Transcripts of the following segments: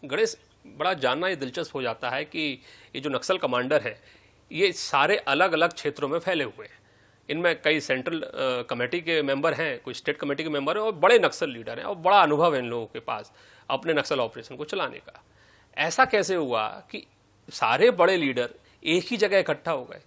गणेश, बड़ा जानना ये दिलचस्प हो जाता है कि ये जो नक्सल कमांडर है ये सारे अलग अलग क्षेत्रों में फैले हुए हैं। इनमें कई सेंट्रल कमेटी के मेंबर हैं, कोई स्टेट कमेटी के मेंबर हैं और बड़े नक्सल लीडर हैं और बड़ा अनुभव है इन लोगों के पास अपने नक्सल ऑपरेशन को चलाने का। ऐसा कैसे हुआ कि सारे बड़े लीडर एक ही जगह इकट्ठा हो गए?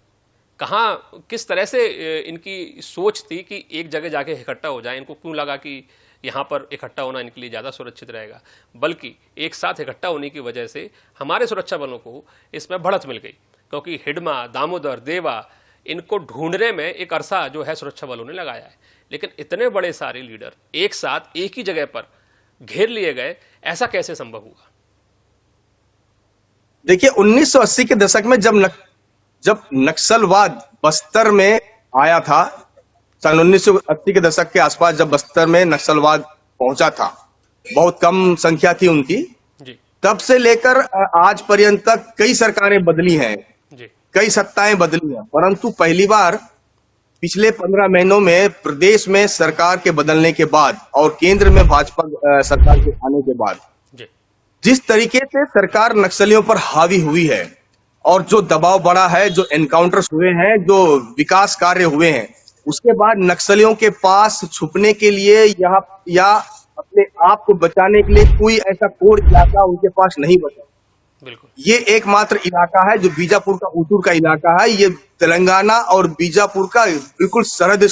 कहाँ, किस तरह से इनकी सोच थी कि एक जगह जाके इकट्ठा हो जाए? इनको क्यों लगा कि यहाँ पर इकट्ठा होना इनके लिए ज़्यादा सुरक्षित रहेगा, बल्कि एक साथ इकट्ठा होने की वजह से हमारे सुरक्षा बलों को इसमें बढ़त मिल गई? क्योंकि हिडमा, दामोदर, देवा, इनको ढूंढने में एक अरसा जो है सुरक्षा बलों ने लगाया है, लेकिन इतने बड़े सारे लीडर एक साथ एक ही जगह पर घेर लिए गए, ऐसा कैसे संभव हुआ? देखिए, 1980 के दशक में जब नक्सलवाद बस्तर में आया था, सन 1980 के दशक के आसपास जब बस्तर में नक्सलवाद पहुंचा था, बहुत कम संख्या थी उनकी। जी। तब से लेकर आज पर्यंत तक कई सरकारें बदली हैं, जी। कई सत्ताएं बदली हैं, परंतु पहली बार पिछले 15 महीनों में प्रदेश में सरकार के बदलने के बाद और केंद्र में भाजपा सरकार के आने के बाद जी। जिस तरीके से सरकार नक्सलियों पर हावी हुई है और जो दबाव बढ़ा है, जो एनकाउंटर्स हुए हैं, जो विकास कार्य हुए हैं, उसके बाद नक्सलियों के पास छुपने के लिए या अपने आप को बचाने के लिए कोई ऐसा कोर इलाका उनके पास नहीं बचा। बिल्कुल। ये एकमात्र इलाका है जो बीजापुर का ऊटूर का इलाका है। ये तेलंगाना और बीजापुर का बिल्कुल सरहद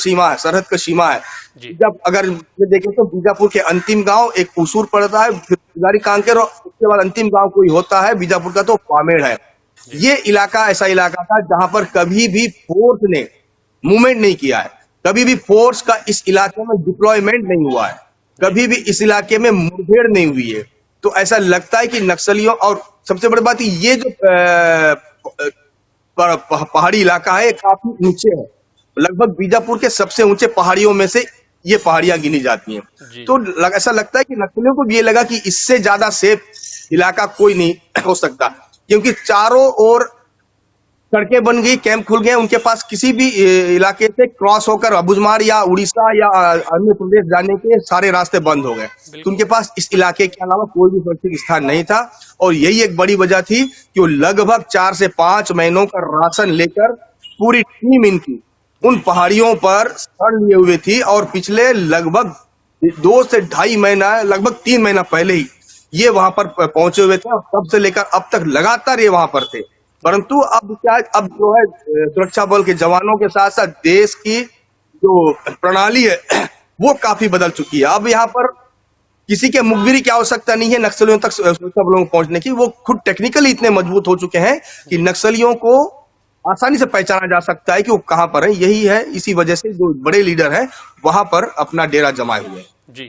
का सीमा है। जब अगर देखें तो बीजापुर के अंतिम गांव एक उसूर पड़ता है, फिर कांकेर, और उसके बाद अंतिम गांव कोई होता है बीजापुर का तो पामेड़ है। ये इलाका ऐसा इलाका था जहां पर कभी भी फोर्स ने मूवमेंट नहीं किया है, कभी भी फोर्स का इस इलाके में डिप्लॉयमेंट नहीं हुआ है, कभी भी इस इलाके में मुठभेड़ नहीं हुई है। तो ऐसा लगता है कि नक्सलियों, और सबसे बड़ी बात ये जो पहाड़ी इलाका है काफी ऊंचे है, लगभग बीजापुर के सबसे ऊंचे पहाड़ियों में से ये पहाड़ियां गिनी जाती हैं। तो ऐसा लगता है कि नक्सलियों को भी ये लगा कि इससे ज्यादा सेफ इलाका कोई नहीं हो सकता, क्योंकि चारों ओर सड़कें बन गई, कैंप खुल गए, उनके पास किसी भी इलाके से क्रॉस होकर अबुझमाड़ या उड़ीसा या अन्य प्रदेश जाने के सारे रास्ते बंद हो गए। तो उनके पास इस इलाके के अलावा कोई भी सुरक्षित स्थान नहीं था, और यही एक बड़ी वजह थी कि वो लगभग 4 से 5 महीनों का राशन लेकर पूरी टीम इनकी उन पहाड़ियों पर शरण लिए हुए थी, और पिछले लगभग 2 से 2.5 महीना, लगभग 3 महीना पहले ही ये वहां पर पहुंचे हुए थे, और तब से लेकर अब तक लगातार ये वहां पर थे। परंतु अब जो है सुरक्षा बल के जवानों के साथ साथ देश की जो प्रणाली है वो काफी बदल चुकी है। अब यहाँ पर किसी के मुखबिरी की आवश्यकता नहीं है नक्सलियों तक सुरक्षा बलों को पहुंचने की। वो खुद टेक्निकली इतने मजबूत हो चुके हैं कि नक्सलियों को आसानी से पहचाना जा सकता है कि वो कहां पर है। यही है, इसी वजह से जो बड़े लीडर हैं वहां पर अपना डेरा जमाए हुए हैं। जी।